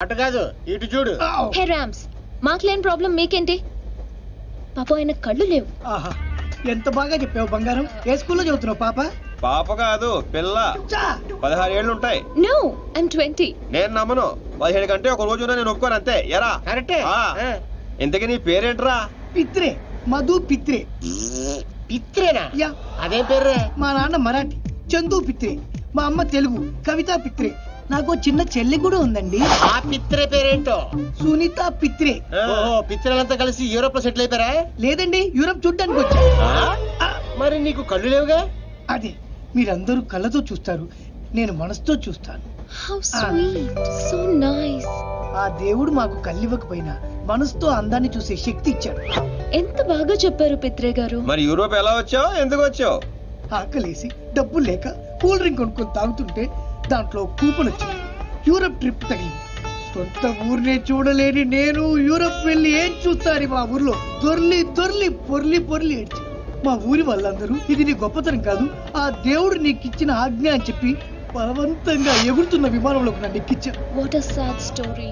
అటు కాదు ఇటు చూడు. హే రామ్స్, మాకు లేని ప్రాబ్లం మీకేంటి? పాప ఆయన కళ్ళు లేవు. ఆహా, ఎంత బాగా చెప్పావు బంగారం. ఏ స్కూల్లో చదువుతున్నావు పాప? పాప కాదు పిల్ల. 16 ఏళ్ళు ఉంటాయి. No, I'm 20. నేను నమ్మను. 17 కంటే ఒక రోజు నేను ఒప్పుకోను అంతే. ఎరా కరెక్టే. ఇంతకీ నీ పేరేంట్రా? పిత్రే, మధు పిత్రే. పిత్రేనా? యా. అదే పేర్రే. మా నాన్న మరాఠీ, చందు పిత్రే. మా అమ్మ తెలుగు, కవిత పిత్రే. నాకు చిన్న చెల్లి కూడా ఉందండి, ఆ పిత్రే పేరేంటో? సునీత పిత్రే. ఓహో, పిత్రలంతా కలిసి యూరోప్ లో సెటిల్ అయిపోయారా? లేదండి, యూరప్ చూడ్డానికి వచ్చా. మరి నీకు కళ్ళు లేవుగా? అదే, మీరందరూ కళ్ళతో చూస్తారు, నేను మనసుతో చూస్తాను. How sweet, so nice. ఆ దేవుడు మాకు కళ్ళివ్వకపోయినా మనసుతో అందాన్ని చూసే శక్తి ఇచ్చాడు. ఎంత బాగా చెప్పారు పిత్రే గారు. మరి యూరోప్ ఎలా వచ్చావు, ఎందుకు వచ్చావు? ఆకలేసి డబ్బులు లేక కూల్ డ్రింక్ కొనుక్కొని తాగుతుంటే దాంట్లో కూపన్ వచ్చింది. యూరప్ ట్రిప్ తగిలింది. సొంత ఊరినే చూడలేని నేను యూరప్ వెళ్ళి ఏం చూస్తాను? మా ఊర్లో దొర్లి దొర్లి పొర్లి పొర్లి ఏడ్చి మా ఊరి వాళ్ళందరూ ఇది నీ గొప్పతనం కాదు, ఆ దేవుడు నీకు ఇచ్చిన ఆజ్ఞ అని చెప్పి బలవంతంగా ఎగురుతున్న విమానంలోకి నన్ను ఎక్కించారు. What a sad story.